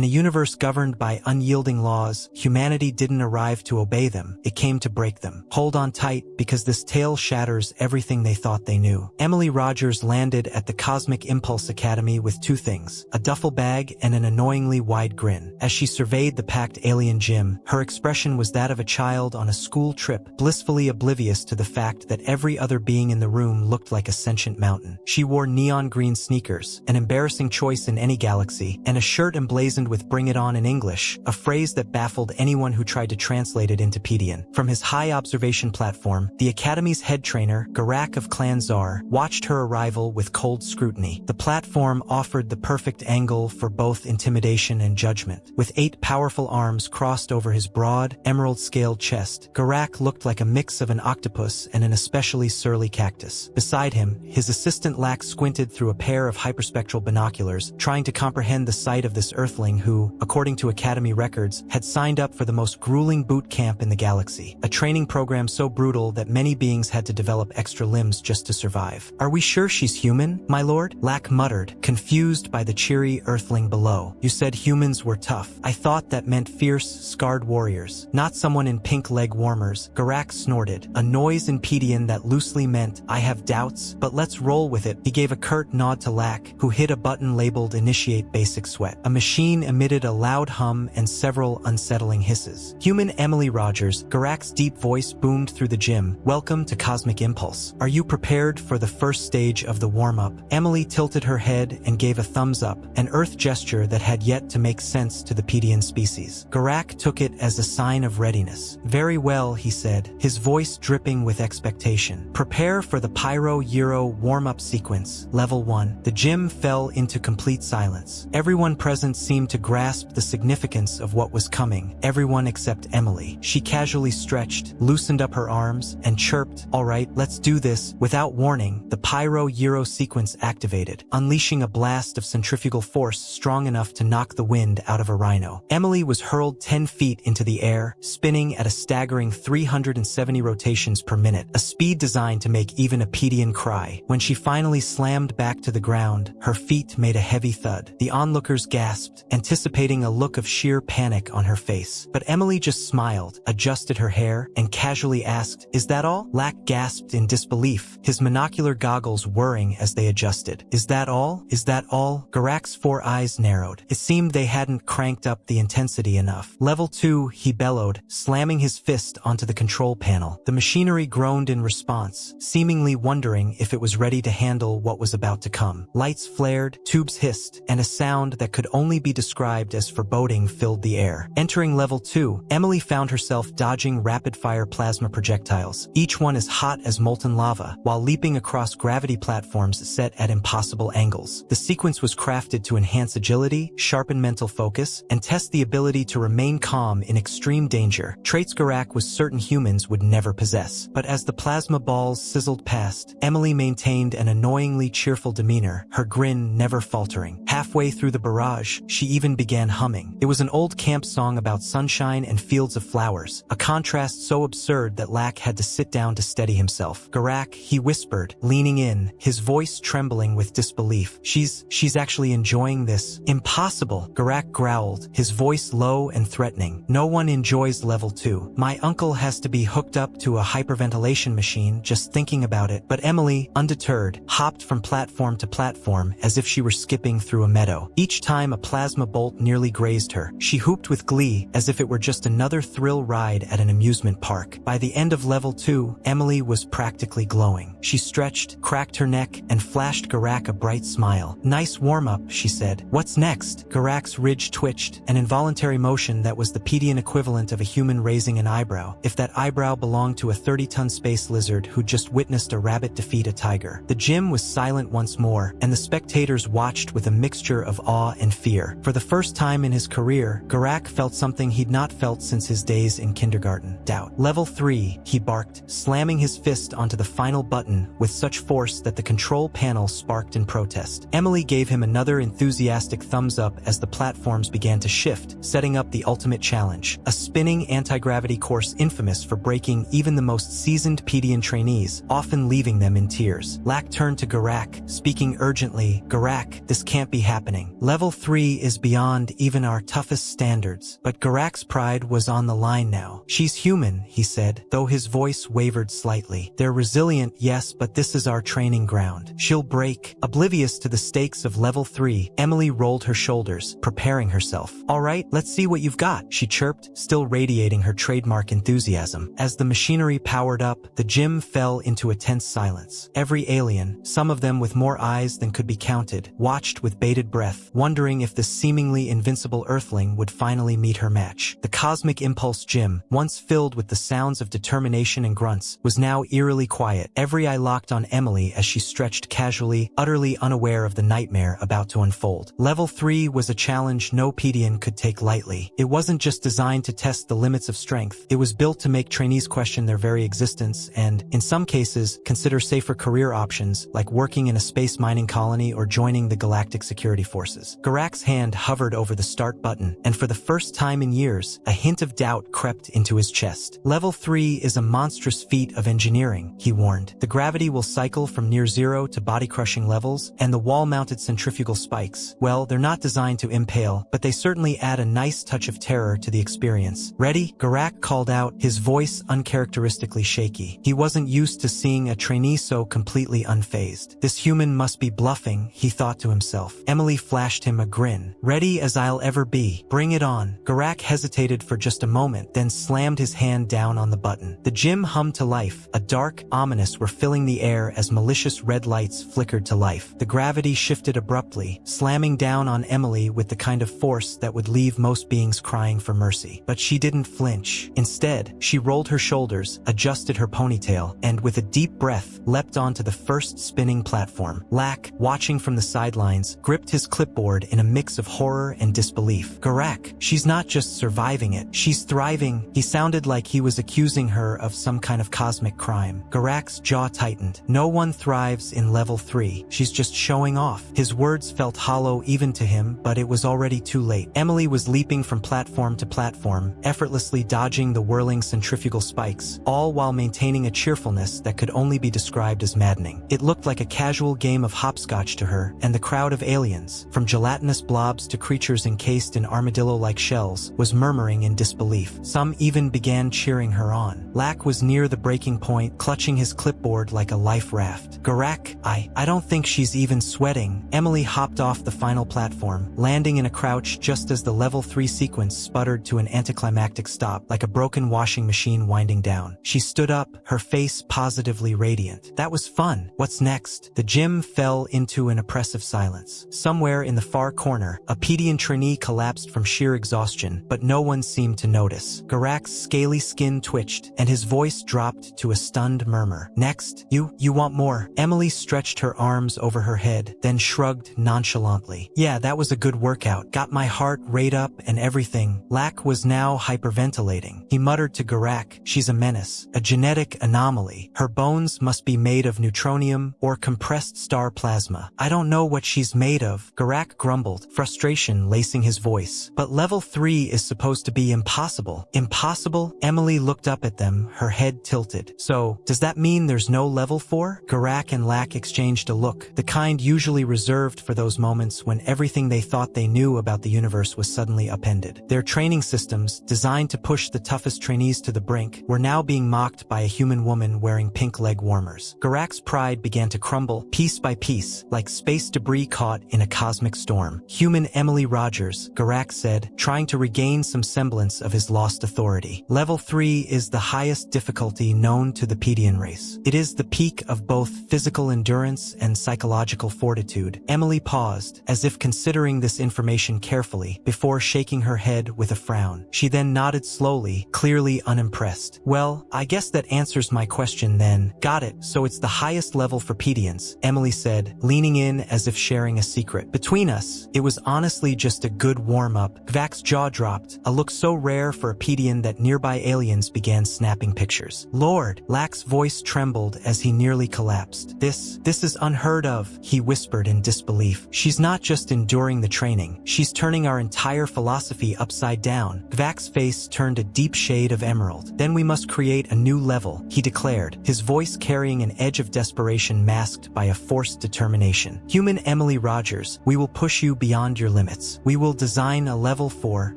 In a universe governed by unyielding laws, humanity didn't arrive to obey them, it came to break them. Hold on tight, because this tale shatters everything they thought they knew. Emily Rogers landed at the Cosmic Impulse Academy with two things: a duffel bag and an annoyingly wide grin. As she surveyed the packed alien gym, her expression was that of a child on a school trip, blissfully oblivious to the fact that every other being in the room looked like a sentient mountain. She wore neon green sneakers, an embarrassing choice in any galaxy, and a shirt emblazoned with "Bring It On" in English, a phrase that baffled anyone who tried to translate it into Pedian. From his high observation platform, the Academy's head trainer, Garak of Clan Zar, watched her arrival with cold scrutiny. The platform offered the perfect angle for both intimidation and judgment. With 8 powerful arms crossed over his broad, emerald-scaled chest, Garak looked like a mix of an octopus and an especially surly cactus. Beside him, his assistant Lack squinted through a pair of hyperspectral binoculars, trying to comprehend the sight of this Earthling who, according to Academy records, had signed up for the most grueling boot camp in the galaxy, a training program so brutal that many beings had to develop extra limbs just to survive. "Are we sure she's human, my lord?" Lack muttered, confused by the cheery Earthling below. "You said humans were tough. I thought that meant fierce, scarred warriors, not someone in pink leg warmers." Garak snorted, a noise in Pedian that loosely meant, "I have doubts, but let's roll with it." He gave a curt nod to Lack, who hit a button labeled "Initiate Basic Sweat." A machine emitted a loud hum and several unsettling hisses. "Human Emily Rogers," Garak's deep voice boomed through the gym, "welcome to Cosmic Impulse. Are you prepared for the first stage of the warm-up?" Emily tilted her head and gave a thumbs up, an Earth gesture that had yet to make sense to the Pedian species. Garak took it as a sign of readiness. "Very well," he said, his voice dripping with expectation. "Prepare for the Pyro-Euro warm-up sequence, Level 1. The gym fell into complete silence. Everyone present seemed to grasp the significance of what was coming, everyone except Emily. She casually stretched, loosened up her arms, and chirped, "All right, let's do this." Without warning, the Pyro-Euro sequence activated, unleashing a blast of centrifugal force strong enough to knock the wind out of a rhino. Emily was hurled 10 feet into the air, spinning at a staggering 370 rotations per minute, a speed designed to make even a Pedian cry. When she finally slammed back to the ground, her feet made a heavy thud. The onlookers gasped, anticipating a look of sheer panic on her face. But Emily just smiled, adjusted her hair, and casually asked, "Is that all?" Lack gasped in disbelief, his monocular goggles whirring as they adjusted. "Is that all? Is that all?" Garak's 4 eyes narrowed. It seemed they hadn't cranked up the intensity enough. "Level 2, he bellowed, slamming his fist onto the control panel. The machinery groaned in response, seemingly wondering if it was ready to handle what was about to come. Lights flared, tubes hissed, and a sound that could only be described as foreboding filled the air. Entering Level 2, Emily found herself dodging rapid-fire plasma projectiles, each one as hot as molten lava, while leaping across gravity platforms set at impossible angles. The sequence was crafted to enhance agility, sharpen mental focus, and test the ability to remain calm in extreme danger, traits Garak was certain humans would never possess. But as the plasma balls sizzled past, Emily maintained an annoyingly cheerful demeanor, her grin never faltering. Halfway through the barrage, she even began humming. It was an old camp song about sunshine and fields of flowers, a contrast so absurd that Lack had to sit down to steady himself. "Garak," he whispered, leaning in, his voice trembling with disbelief. She's actually enjoying this." "Impossible," Garak growled, his voice low and threatening. "No one enjoys Level 2. My uncle has to be hooked up to a hyperventilation machine just thinking about it." But Emily, undeterred, hopped from platform to platform as if she were skipping through a meadow. Each time a plasma bolt nearly grazed her, she whooped with glee as if it were just another thrill ride at an amusement park. By the end of Level 2, Emily was practically glowing. She stretched, cracked her neck, and flashed Garak a bright smile. "Nice warm-up," she said. "What's next?" Garak's ridge twitched, an involuntary motion that was the Pedian equivalent of a human raising an eyebrow, if that eyebrow belonged to a 30-ton space lizard who just witnessed a rabbit defeat a tiger. The gym was silent once more, and the spectators watched with a mixture of awe and fear. For the first time in his career, Garak felt something he'd not felt since his days in kindergarten: doubt. "Level 3, he barked, slamming his fist onto the final button with such force that the control panel sparked in protest. Emily gave him another enthusiastic thumbs up as the platforms began to shift, setting up the ultimate challenge, a spinning anti-gravity course infamous for breaking even the most seasoned Pedian trainees, often leaving them in tears. Lack turned to Garak, speaking urgently. "Garak, this can't be be happening. Level 3 is beyond even our toughest standards. But Garak's pride was on the line now. She's human, he said, though his voice wavered slightly. They're resilient, yes, but this is our training ground. She'll break. Oblivious to the stakes of level 3, Emily rolled her shoulders, preparing herself. All right, let's see what you've got, she chirped, still radiating her trademark enthusiasm. As the machinery powered up, the gym fell into a tense silence. Every alien, some of them with more eyes than could be counted, watched with bated breath, wondering if this seemingly invincible Earthling would finally meet her match. The Cosmic Impulse gym, once filled with the sounds of determination and grunts, was now eerily quiet. Every eye locked on Emily as she stretched casually, utterly unaware of the nightmare about to unfold. Level 3 was a challenge no pedian could take lightly. It wasn't just designed to test the limits of strength. It was built to make trainees question their very existence and, in some cases, consider safer career options like working in a space mining colony or joining the Galactic security forces. Garak's hand hovered over the start button, and for the first time in years, a hint of doubt crept into his chest. Level 3 is a monstrous feat of engineering, he warned. The gravity will cycle from near zero to body-crushing levels, and the wall-mounted centrifugal spikes, well, they're not designed to impale, but they certainly add a nice touch of terror to the experience. Ready? Garak called out, his voice uncharacteristically shaky. He wasn't used to seeing a trainee so completely unfazed. This human must be bluffing, he thought to himself. Emily flashed him a grin. Ready as I'll ever be. Bring it on. Garak hesitated for just a moment, then slammed his hand down on the button. The gym hummed to life. A dark, ominous were filling the air as malicious red lights flickered to life. The gravity shifted abruptly, slamming down on Emily with the kind of force that would leave most beings crying for mercy. But she didn't flinch. Instead, she rolled her shoulders, adjusted her ponytail, and with a deep breath, leapt onto the first spinning platform. Lack, watching from the sidelines, gripped his clipboard in a mix of horror and disbelief. Garak, she's not just surviving it, she's thriving. He sounded like he was accusing her of some kind of cosmic crime. Garak's jaw tightened. No one thrives in level 3. She's just showing off. His words felt hollow even to him, but it was already too late. Emily was leaping from platform to platform, effortlessly dodging the whirling centrifugal spikes, all while maintaining a cheerfulness that could only be described as maddening. It looked like a casual game of hopscotch to her, and the crowd of aliens, from gelatinous blobs to creatures encased in armadillo-like shells, was murmuring in disbelief. Some even began cheering her on. Lack was near the breaking point, clutching his clipboard like a life raft. Garak, I don't think she's even sweating. Emily hopped off the final platform, landing in a crouch just as the level 3 sequence sputtered to an anticlimactic stop, like a broken washing machine winding down. She stood up, her face positively radiant. That was fun. What's next? The gym fell into an oppressive silence. Somewhere in the far corner, a pedian trainee collapsed from sheer exhaustion, but no one seemed to notice. Garak's scaly skin twitched, and his voice dropped to a stunned murmur. Next? You want more? Emily stretched her arms over her head, then shrugged nonchalantly. Yeah, that was a good workout. Got my heart rate up and everything. Lack was now hyperventilating. He muttered to Garak, she's a menace, a genetic anomaly. Her bones must be made of neutronium or compressed star plasma. I don't know what she's made of, Garak grumbled, frustration lacing his voice. But level 3 is supposed to be impossible. Impossible? Emily looked up at them, her head tilted. So, does that mean there's no level 4? Garak and Lack exchanged a look, the kind usually reserved for those moments when everything they thought they knew about the universe was suddenly upended. Their training systems, designed to push the toughest trainees to the brink, were now being mocked by a human woman wearing pink leg warmers. Garak's pride began to crumble, piece by piece, like space debris caught in a cosmic storm. Human Emily Rogers, Garak said, trying to regain some semblance of his lost authority. Level 3 is the highest difficulty known to the pedian race. It is the peak of both physical endurance and psychological fortitude. Emily paused, as if considering this information carefully, before shaking her head with a frown. She then nodded slowly, clearly unimpressed. Well, I guess that answers my question then. Got it, so it's the highest level for pedians, Emily said, leaning in as if sharing a secret. Between us, it was honestly just a good warm-up. Gvak's jaw dropped, a look so rare for a pedian that nearby aliens began snapping pictures. Lord, Lack's voice trembled as he nearly collapsed. This is unheard of, he whispered in disbelief. She's not just enduring the training, she's turning our entire philosophy upside down. Gvak's face turned a deep shade of emerald. Then we must create a new level, he declared, his voice carrying an edge of desperation masked by a forced determination. Human Emily Rogers creatures. We will push you beyond your limits. We will design a level 4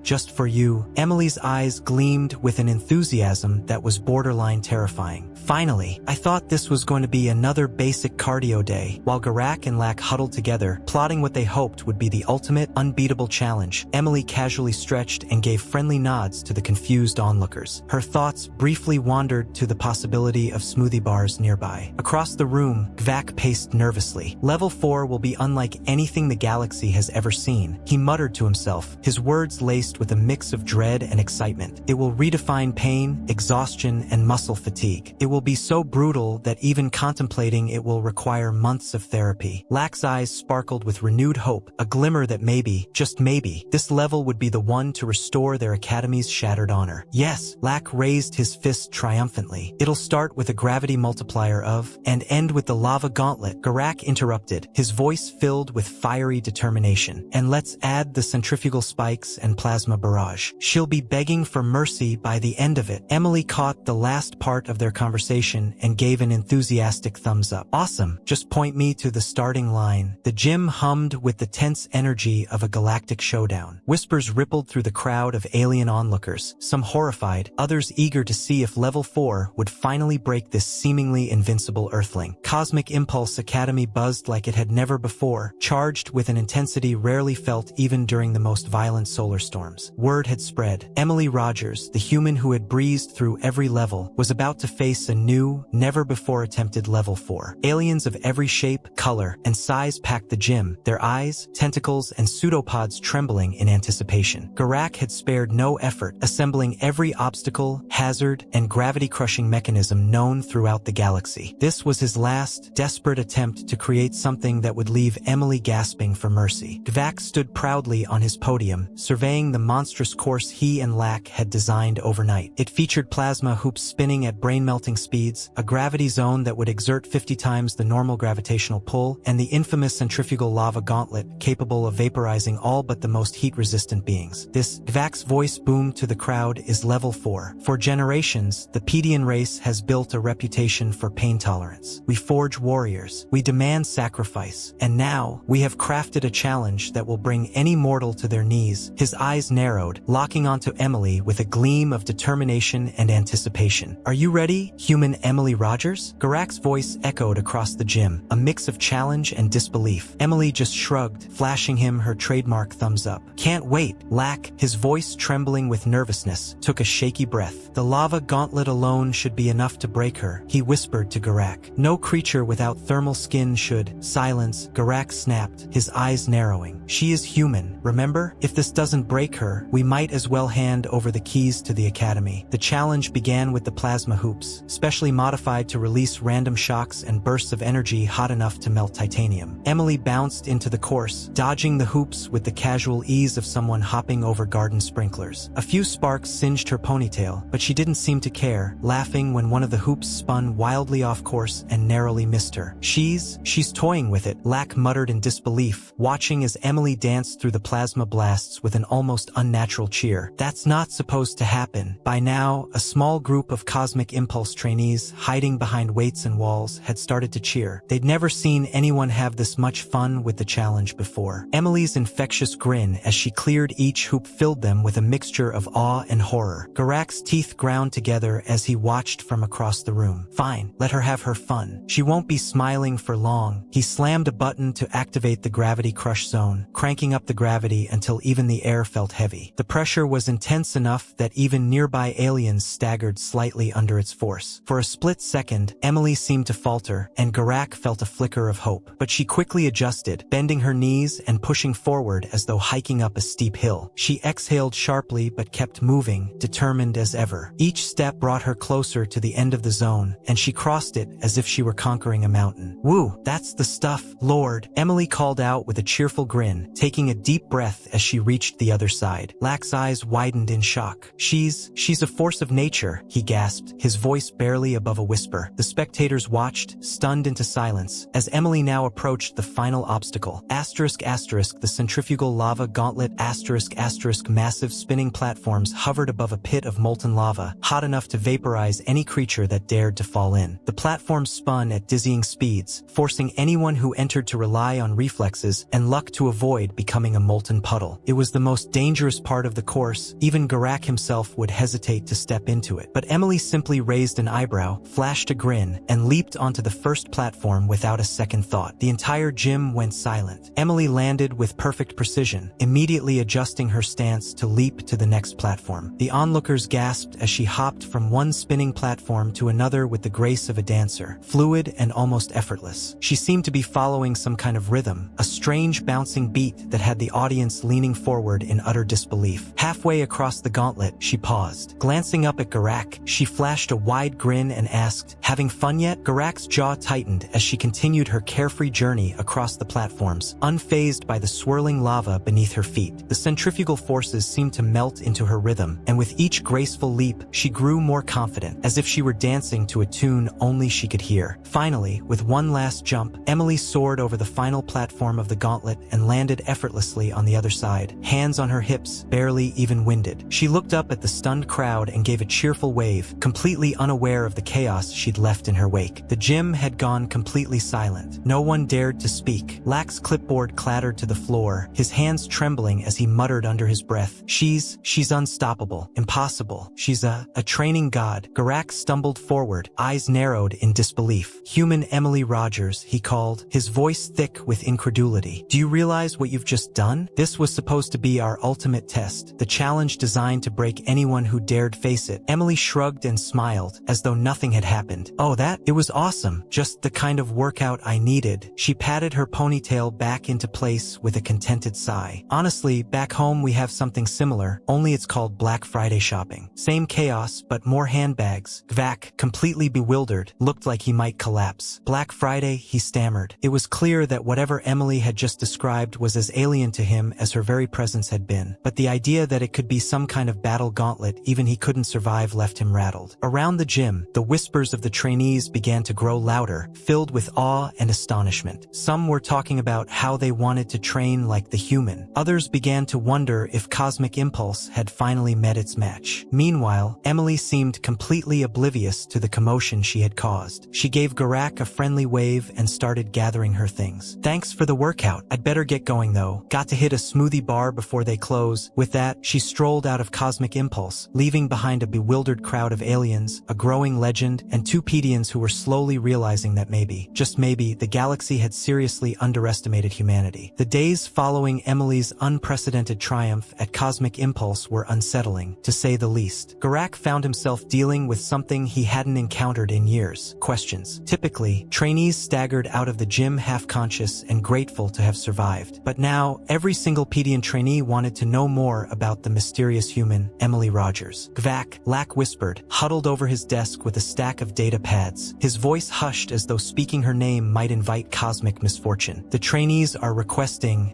just for you." Emily's eyes gleamed with an enthusiasm that was borderline terrifying. Finally, I thought this was going to be another basic cardio day. While Garak and Lak huddled together, plotting what they hoped would be the ultimate, unbeatable challenge, Emily casually stretched and gave friendly nods to the confused onlookers. Her thoughts briefly wandered to the possibility of smoothie bars nearby. Across the room, Gvak paced nervously. "Level 4 will be unlike anything the galaxy has ever seen," he muttered to himself, his words laced with a mix of dread and excitement. "It will redefine pain, exhaustion, and muscle fatigue. It will be so brutal that even contemplating it will require months of therapy." Lak's eyes sparkled with renewed hope, a glimmer that maybe, just maybe, this level would be the one to restore their academy's shattered honor. "Yes," Lak raised his fist triumphantly. "It'll start with a gravity multiplier of, and end with the lava gauntlet." Garak interrupted, his voice filled with fiery determination. "And let's add the centrifugal spikes and plasma barrage. She'll be begging for mercy by the end of it." Emily caught the last part of their conversation and gave an enthusiastic thumbs up. "Awesome, just point me to the starting line." The gym hummed with the tense energy of a galactic showdown. Whispers rippled through the crowd of alien onlookers, some horrified, others eager to see if Level 4 would finally break this seemingly invincible Earthling. Cosmic Impulse Academy buzzed like it had never before, charged with an intensity rarely felt even during the most violent solar storms. Word had spread. Emily Rogers, the human who had breezed through every level, was about to face a new, never-before-attempted Level 4. Aliens of every shape, color, and size packed the gym, their eyes, tentacles, and pseudopods trembling in anticipation. Garak had spared no effort, assembling every obstacle, hazard, and gravity-crushing mechanism known throughout the galaxy. This was his last, desperate attempt to create something that would leave Emily gasping for mercy. Gvak stood proudly on his podium, surveying the monstrous course he and Lak had designed overnight. It featured plasma hoops spinning at brain-melting speeds, a gravity zone that would exert 50 times the normal gravitational pull, and the infamous centrifugal lava gauntlet capable of vaporizing all but the most heat-resistant beings. "This," Gvak's voice boomed to the crowd, "is Level 4. For generations, the Pedian race has built a reputation for pain tolerance. We forge warriors. We demand sacrifice. And now, we have crafted a challenge that will bring any mortal to their knees." His eyes narrowed, locking onto Emily with a gleam of determination and anticipation. "Are you ready, human Emily Rogers?" Garak's voice echoed across the gym, a mix of challenge and disbelief. Emily just shrugged, flashing him her trademark thumbs up. "Can't wait." Lak, his voice trembling with nervousness, took a shaky breath. "The lava gauntlet alone should be enough to break her," he whispered to Garak. "No creature without thermal skin should." "Silence," Garak snapped, his eyes narrowing. "She is human, remember? If this doesn't break her, we might as well hand over the keys to the academy." The challenge began with the plasma hoops, specially modified to release random shocks and bursts of energy hot enough to melt titanium. Emily bounced into the course, dodging the hoops with the casual ease of someone hopping over garden sprinklers. A few sparks singed her ponytail, but she didn't seem to care, laughing when one of the hoops spun wildly off course and narrowly missed her. She's toying with it," Lak muttered in disbelief, watching as Emily danced through the plasma blasts with an almost unnatural cheer. "That's not supposed to happen." By now, a small group of Cosmic Impulse trainees, hiding behind weights and walls, had started to cheer. They'd never seen anyone have this much fun with the challenge before. Emily's infectious grin as she cleared each hoop filled them with a mixture of awe and horror. Garak's teeth ground together as he watched from across the room. "Fine, let her have her fun. She won't be smiling for long." He slammed a button to activate the gravity crush zone, cranking up the gravity until even the air felt heavy. The pressure was intense enough that even nearby aliens staggered slightly under its force. For a split second, Emily seemed to falter, and Garak felt a flicker of hope. But she quickly adjusted, bending her knees and pushing forward as though hiking up a steep hill. She exhaled sharply but kept moving, determined as ever. Each step brought her closer to the end of the zone, and she crossed it as if she were conquering a mountain. "Woo, that's the stuff, Lord," Emily called out with a cheerful grin, taking a deep breath as she reached the other side. Lak's eyes widened in shock. She's a force of nature," he gasped, his voice barely above a whisper. The spectators watched, stunned into silence, as Emily now approached the final obstacle. The centrifugal lava gauntlet ***, massive spinning platforms hovered above a pit of molten lava, hot enough to vaporize any creature that dared to fall in. The platforms spun at dizzying speeds, forcing anyone who entered to rely on reflexes and luck to avoid becoming a molten puddle. It was the most dangerous part of the course. Even Garak himself would hesitate to step into it. But Emily simply raised an eyebrow, flashed a grin, and leaped onto the first platform without a second thought. The entire gym went silent. Emily landed with perfect precision, immediately adjusting her stance to leap to the next platform. The onlookers gasped as she hopped from one spinning platform to another with the grace of a dancer, fluid and almost effortless. She seemed to be following some kind of rhythm, a strange bouncing beat that had the audience leaning forward in utter disbelief. Halfway across the gauntlet, she paused. Glancing up at Garak, she flashed a wide grin and asked, "Having fun yet?" Garak's jaw tightened as she continued her carefree journey across the platforms, unfazed by the swirling lava beneath her feet. The centrifugal forces seemed to melt into her rhythm, and with each graceful leap, she grew more confident, as if she were dancing to a tune only she could hear. Finally, with one last jump, Emily soared over the final platform of the gauntlet and landed effortlessly on the other side, hands on her hips, barely even winded. She looked up at the stunned crowd and gave a cheerful wave, completely unaware of the chaos she'd left in her wake. The gym had gone completely silent. No one dared to speak. Lack's clipboard clattered to the floor, his hands trembling as he muttered under his breath, She's unstoppable. Impossible. She's a training god." Garak stumbled forward, eyes narrowed in disbelief. "Human Emily Rogers," he called, his voice thick with incredulity. "Do you realize what you've just done? This was supposed to be our ultimate test, the challenge designed to break anyone who dared face it." Emily shrugged and smiled, as though nothing had happened. "Oh, it was awesome. Just the kind of workout I needed." She patted her ponytail back into place with a contented sigh. "Honestly, back home we have something similar, only it's called Black Friday shopping. Same chaos, but more handbags." Gvak, completely bewildered, looked like he might collapse. "Black Friday," he stammered. It was clear that whatever Emily had just described was as alien to him as her very presence had been. But the idea that it could be some kind of battle gauntlet even he couldn't survive left him rattled. Around the gym, the whispers of the trainees began to grow louder, filled with awe and astonishment. Some were talking about how they wanted to train like the human. Others began to wonder if cosmic impulse had finally met its match. Meanwhile, Emily seemed completely oblivious to the commotion she had caused. She gave Garak a friendly wave and started gathering her things. "Thanks for the workout. I'd better get going though. Got to hit a smoothie bar before they close." With that, she strolled out of Cosmic Impulse, leaving behind a bewildered crowd of aliens, a growing legend, and two Pedians who were slowly realizing that maybe, just maybe, the galaxy had seriously underestimated humanity. The days following Emily's unprecedented triumph at Cosmic Impulse were unsettling, to say the least. Garak found himself dealing with something he hadn't encountered in years: questions. Typically, trainees staggered out of the gym half-conscious and grateful to have survived. But now, every single Pedian trainee wanted to know more about the mysterious human, Emily Rogers. "Gvak," Lack whispered, huddled over his desk with a stack of data pads. His voice hushed as though speaking her name might invite cosmic misfortune. "The trainees are requesting,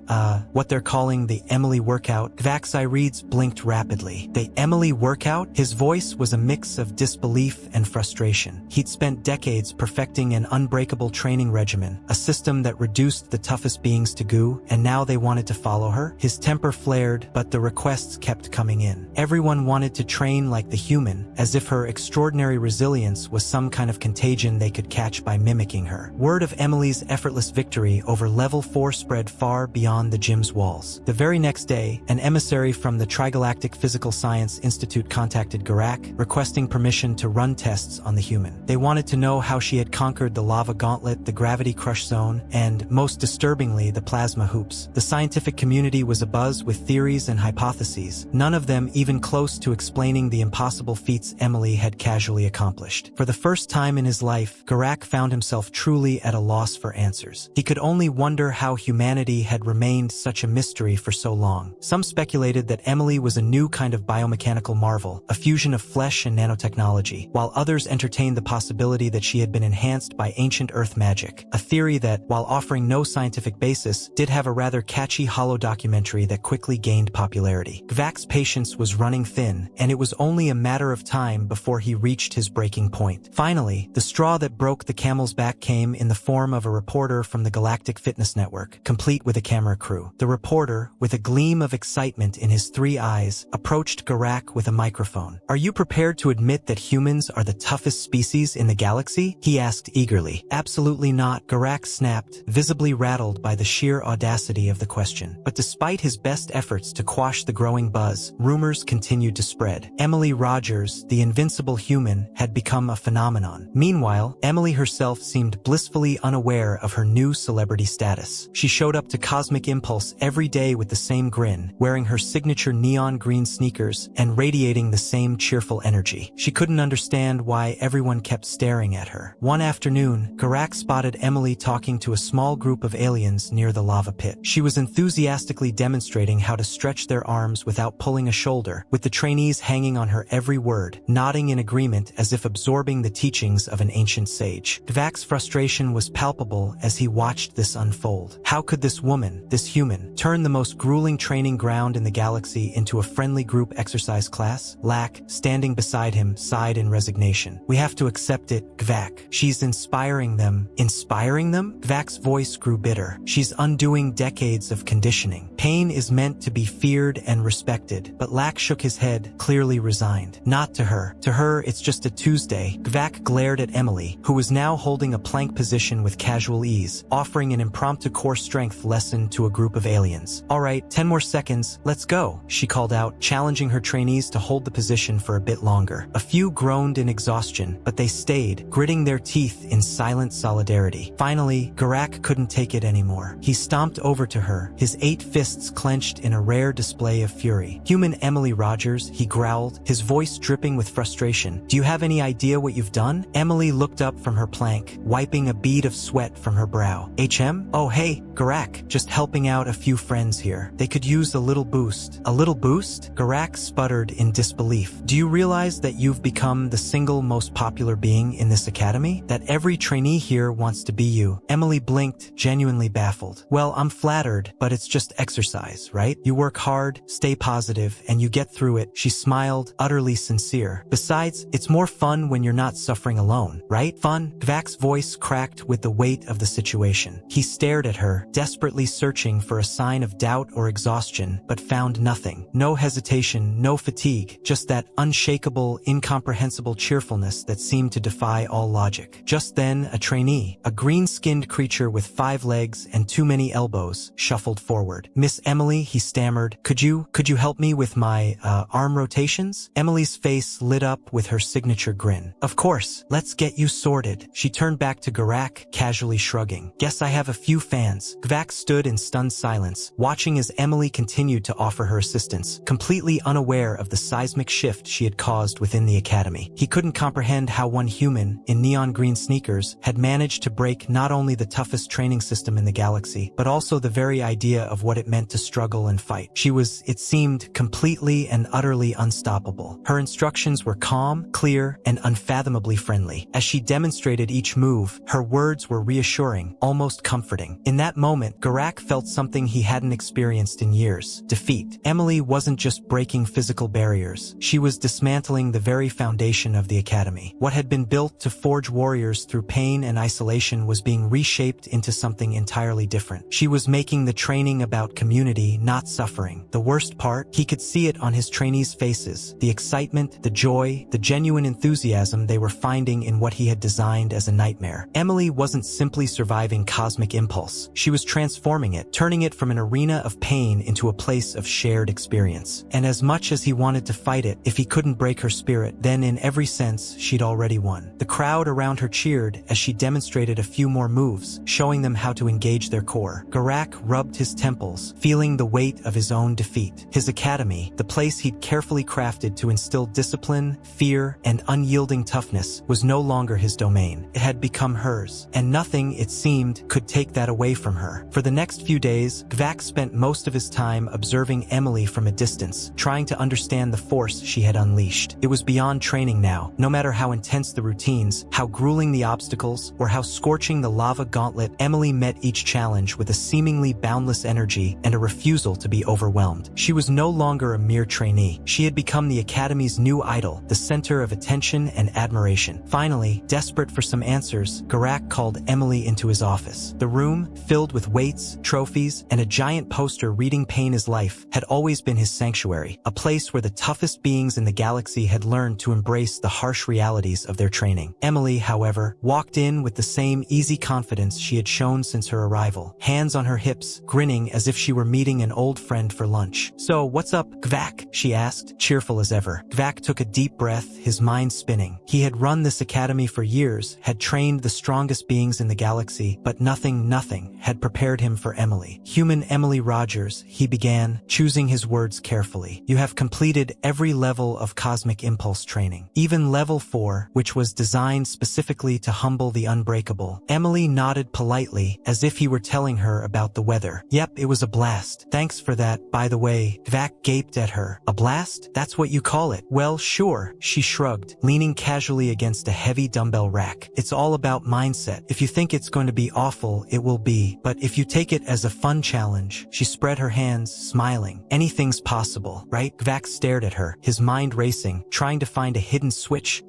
what they're calling the Emily workout." Gvak's irides blinked rapidly. "The Emily workout?" His voice was a mix of disbelief and frustration. He'd spent decades perfecting an unbreakable training regimen, a system that reduced the toughest beings to goo, and now they wanted to follow her? His temper flared, but the requests kept coming in. Everyone wanted to train like the human, as if her extraordinary resilience was some kind of contagion they could catch by mimicking her. Word of Emily's effortless victory over Level 4 spread far beyond the gym's walls. The very next day, an emissary from the Trigalactic Physical Science Institute contacted Garak, requesting permission to run tests on the human. They wanted to know how she had conquered the lava gauntlet, the gravity crush zone, and, most disturbingly, the plasma hoops. The scientific community was abuzz with theories and hypotheses, none of them even close to explaining the impossible feats Emily had casually accomplished. For the first time in his life, Garak found himself truly at a loss for answers. He could only wonder how humanity had remained such a mystery for so long. Some speculated that Emily was a new kind of biomechanical marvel, a fusion of flesh and nanotechnology, while others entertained the possibility that she had been enhanced by ancient Earth magic, a theory that, while offering no scientific basis, did have a rather catchy holo-documentary that quickly gained popularity. Gvak's patience was running thin, and it was only a matter of time before he reached his breaking point. Finally, the straw that broke the camel's back came in the form of a reporter from the Galactic Fitness Network, complete with a camera crew. The reporter, with a gleam of excitement in his 3 eyes, approached Garak with a microphone. "Are you prepared to admit that humans are the toughest species in the galaxy?" he asked eagerly. "Absolutely not," Garak snapped, visibly rattled by the sheer audacity of the question. But despite his best efforts to quash the growing buzz, rumors continued to spread. Emily Rogers, the invincible human, had become a phenomenon. Meanwhile, Emily herself seemed blissfully unaware of her new celebrity status. She showed up to Cosmic Impulse every day with the same grin, wearing her signature neon green sneakers and radiating the same cheerful energy. She couldn't understand why everyone kept staring at her. One afternoon, Garak spotted Emily talking to a small group of aliens near the lava pit. She was enthusiastically demonstrating how to stretch their arms without pulling a shoulder, with the trainees hanging on her every word, nodding in agreement as if absorbing the teachings of an ancient sage. Gvak's frustration was palpable as he watched this unfold. How could this woman, this human, turn the most grueling training ground in the galaxy into a friendly group exercise class? Lack, standing beside him, sighed in resignation. We have to accept it, Gvak. She's inspiring them. Inspiring them? Gvak's voice grew bitter. She's undoing decades of conditioning. Pain is meant to be feared and respected, but Lack shook his head, clearly resigned. Not to her. To her, it's just a Tuesday. Gvak glared at Emily, who was now holding a plank position with casual ease, offering an impromptu core strength lesson to a group of aliens. All right, 10 more seconds, let's go, she called out, challenging her trainees to hold the position for a bit longer. A few groaned in exhaustion, but they stayed, gritting their teeth in silent solidarity. Finally, Garak couldn't take it anymore. He stomped over to her, his 8 fists clenched in a rare display of fury. Human Emily Rogers, he growled, his voice dripping with frustration. Do you have any idea what you've done? Emily looked up from her plank, wiping a bead of sweat from her brow. HM? Oh hey, Garak, just helping out a few friends here. They could use a little boost. A little boost? Garak sputtered in disbelief. Do you realize that you've become the single most popular being in this academy? That every trainee here wants to be you? Emily blinked, genuinely baffled. Well, I'm flattered, but it's just exercise, right? You work hard, stay positive, and you get through it. She smiled, utterly sincere. Besides, it's more fun when you're not suffering alone, right? Fun? Gvak's voice cracked with the weight of the situation. He stared at her, desperately searching for a sign of doubt or exhaustion, but found nothing. No hesitation, no fatigue, just that unshakable, incomprehensible cheerfulness that seemed to defy all logic. Just then, a trainee, a green-skinned creature with 5 legs and too many elbows, shuffled forward. Miss Emily, he stammered, could you help me with my, arm rotations? Emily's face lit up with her signature grin. Of course, let's get you sorted. She turned back to Garak, casually shrugging. Guess I have a few fans. Gvak stood in stunned silence, watching as Emily continued to offer her assistance, completely unaware of the seismic shift she had caused within the academy. He couldn't comprehend how one human, in neon green sneakers, had managed to break not only the toughest training system in the galaxy, but also the very idea of what it meant to struggle and fight. She was, it seemed, completely and utterly unstoppable. Her instructions were calm, clear, and unfathomably friendly. As she demonstrated each move, her words were reassuring, almost comforting. In that moment, Garak felt something he hadn't experienced in years: defeat. Emily wasn't just breaking physical barriers. She was dismantling the very foundation of the academy. What had been built to forge warriors through pain and isolation was being reshaped into something entirely different. She was making the training about community, not suffering. The worst part, he could see it on his trainees' faces: the excitement, the joy, the genuine enthusiasm they were finding in what he had designed as a nightmare. Emily wasn't simply surviving Cosmic Impulse. She was transforming it, turning it from an arena of pain into a place of shared experience. And as much as he wanted to fight it, if he couldn't break her spirit, then in every sense, she'd already won. The crowd around her cheered as she demonstrated a few more moves, showing them how to engage their core. Garak rubbed his temples, feeling the weight of his own defeat. His academy, the place he'd carefully crafted to instill discipline, fear, and unyielding toughness, was no longer his domain. It had become hers, and nothing, it seemed, could take that away from her. For the next few days, Gvak spent most of his time observing Emily from a distance, trying to understand the force she had unleashed. It was beyond training now. No matter how intense the routines, how grueling the obstacles, or how scorching the lava gauntlet, Emily met each challenge with a seemingly boundless energy and a refusal to be overwhelmed. She was no longer a mere trainee. She had become the academy's new idol, the center of attention and admiration. Finally, desperate for some answers, Garak called Emily into his office. The room, filled with weights, trophies, and a giant poster reading "Pain is Life," had always been his sanctuary, a place where the toughest beings in the galaxy had learned to embrace the harsh realities of their training. Emily, however, walked in with the same easy confidence she had shown grown since her arrival, hands on her hips, grinning as if she were meeting an old friend for lunch. "So, what's up, Gvak?" she asked, cheerful as ever. Gvak took a deep breath, his mind spinning. He had run this academy for years, had trained the strongest beings in the galaxy, but nothing had prepared him for Emily. "Human Emily Rogers," he began, choosing his words carefully. "You have completed every level of cosmic impulse training. Even level 4, which was designed specifically to humble the unbreakable." Emily nodded politely, as if he were telling her about the weather. "Yep, it was a blast. Thanks for that, by the way." Gvak gaped at her. "A blast? That's what you call it?" "Well, sure," she shrugged, leaning casually against a heavy dumbbell rack. "It's all about mindset. If you think it's going to be awful, it will be. But if you take it as a fun challenge," she spread her hands, smiling. "Anything's possible, right?" Gvak stared at her, his mind racing, trying to find a hidden switch,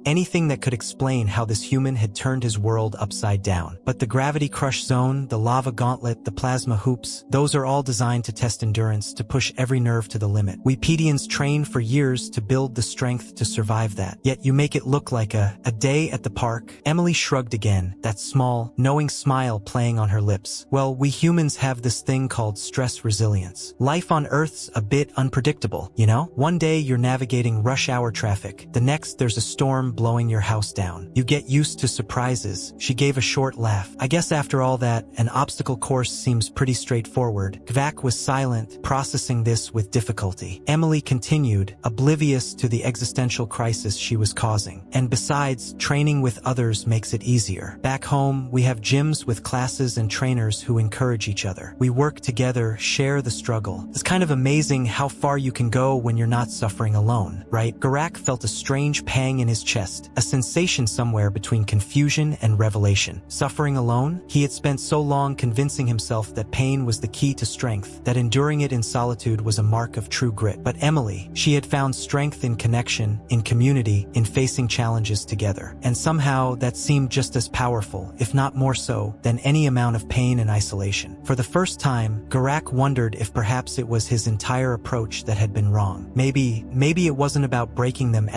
anything that could explain how this human had turned his world upside down. But the gravity crush zone, the lava gauntlet, the plasma hoops, those are all designed to test endurance, to push every nerve to the limit. We Pedians train for years to build the strength to survive that. Yet you make it look like a day at the park. Emily shrugged again, that small, knowing smile playing on her lips. "Well, we humans have this thing called stress resilience. Life on Earth's a bit unpredictable, you know? One day you're navigating rush hour traffic. The next there's a storm blowing your house down. You get used to surprises." She gave a short laugh. "I guess after all that, an obstacle course seems pretty straightforward." Gvak was silent, processing this with difficulty. Emily continued, oblivious to the existential crisis she was causing. "And besides, training with others makes it easier. Back home, we have gyms with classes and trainers who encourage each other. We work together, share the struggle. It's kind of amazing how far you can go when you're not suffering alone, right?" Garak felt a strange pang in his chest, a sensation somewhere between confusion and revelation. Suffering alone? He had spent so long convincing himself that pain was the key to strength, that enduring it in solitude was a mark of true grit. But Emily, she had found strength in connection, in community, in facing challenges together. And somehow that seemed just as powerful, if not more so, than any amount of pain and isolation. For the first time, Garak wondered if perhaps it was his entire approach that had been wrong. Maybe it wasn't about breaking them.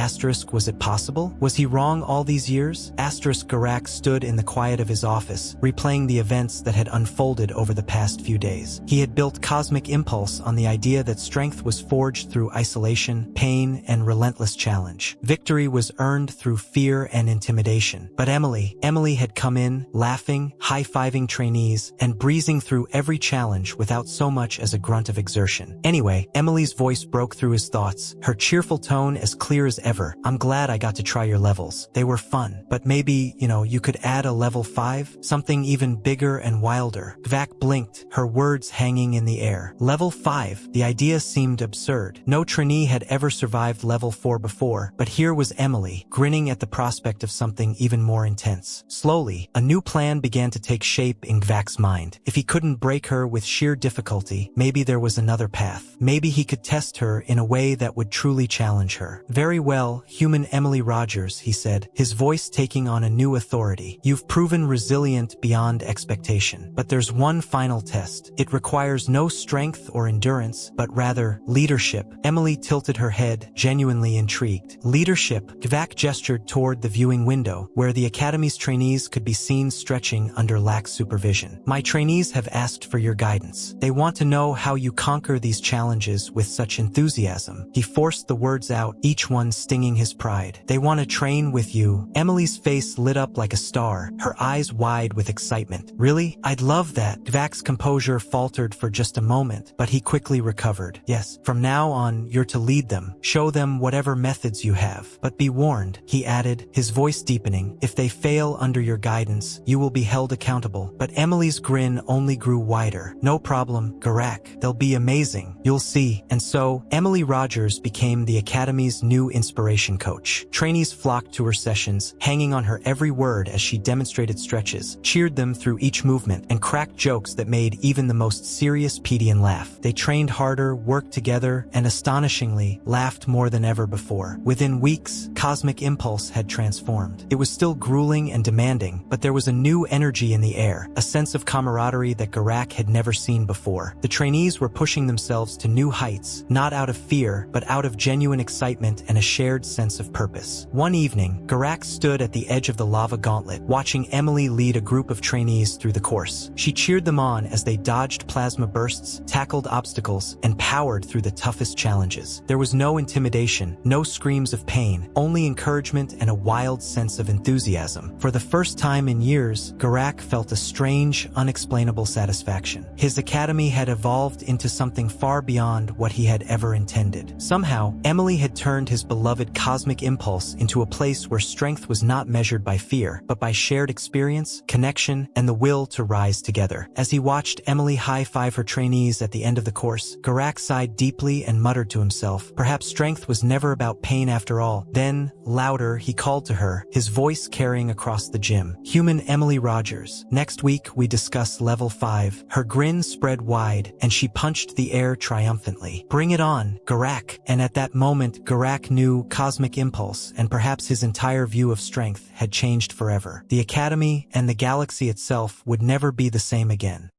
Was it possible? Was he wrong all these years? Garak stood in the quiet of his office, replaying the events that had unfolded over the past few days. He had built cosmic impulse on the idea that strength was forged through isolation, pain, and relentless challenge. Victory was earned through fear and intimidation. But Emily had come in, laughing, high-fiving trainees, and breezing through every challenge without so much as a grunt of exertion. Anyway, Emily's voice broke through his thoughts, her cheerful tone as clear as ever. "I'm glad I got to try your levels. They were fun. But maybe, you could add a level 5? Something even bigger and wilder." Gvak blinked, her words hanging in the air. Level 5? The idea seemed absurd. No trainee had ever survived level 4 before, but here was Emily, grinning at the prospect of something even more intense. Slowly, a new plan began to take shape in Gvak's mind. If he couldn't break her with sheer difficulty, maybe there was another path. Maybe he could test her in a way that would truly challenge her. "Very well, human Emily Rogers," he said, his voice taking on a new authority. "You've proven resilient beyond expectation. But there's one final test. It requires no strength or endurance, but rather leadership." Emily tilted her head, genuinely intrigued. "Leadership?" Gvak gestured toward the viewing window, where the Academy's trainees could be seen stretching under lax supervision. "My trainees have asked for your guidance. They want to know how you conquer these challenges with such enthusiasm." He forced the words out, each one stinging his pride. "They want to train with you." Emily's face lit up like a star, her eyes wide with excitement. "Really? I'd love that." Gvak's composure faltered for just a moment, but he quickly recovered. "Yes, from now on, you're to lead them. Show them whatever methods you have. But be warned," he added, his voice deepening, "if they fail under your guidance, you will be held accountable." But Emily's grin only grew wider. "No problem, Garak. They'll be amazing. You'll see." And so, Emily Rogers became the Academy's new inspiration coach. Trainees flocked to her sessions, hanging on her every word as she demonstrated stretches, cheered them through each movement, and cracked jokes that made even the most serious Pedian laugh. They trained harder, worked together, and astonishingly, laughed more than ever before. Within weeks, Cosmic Impulse had transformed. It was still grueling and demanding, but there was a new energy in the air, a sense of camaraderie that Garak had never seen before. The trainees were pushing themselves to new heights, not out of fear, but out of genuine excitement and a shared sense of purpose. One evening, Garak stood at the edge of the lava gauntlet, watching Emily lead a group of trainees through the course. She cheered them on as they dodged plasma bursts, tackled obstacles, and powered through the toughest challenges. There was no intimidation, no screams of pain, only encouragement and a wild sense of enthusiasm. For the first time in years, Garak felt a strange, unexplainable satisfaction. His academy had evolved into something far beyond what he had ever intended. Somehow, Emily had turned his beloved cosmic impulse into a place where strength was not measured by fear, but by shared experience, connection, and the will to rise together. As he watched Emily high-five her trainees at the end of the course, Garak sighed deeply and muttered to himself, perhaps strength was never about pain after all. Then, louder, he called to her, his voice carrying across the gym. Human Emily Rogers. Next week, we discuss level 5. Her grin spread wide, and she punched the air triumphantly. Bring it on, Garak. And at that moment, Garak knew cosmic impulse, and perhaps his entire view of strength had changed forever. The Academy and the galaxy itself would never be the same again.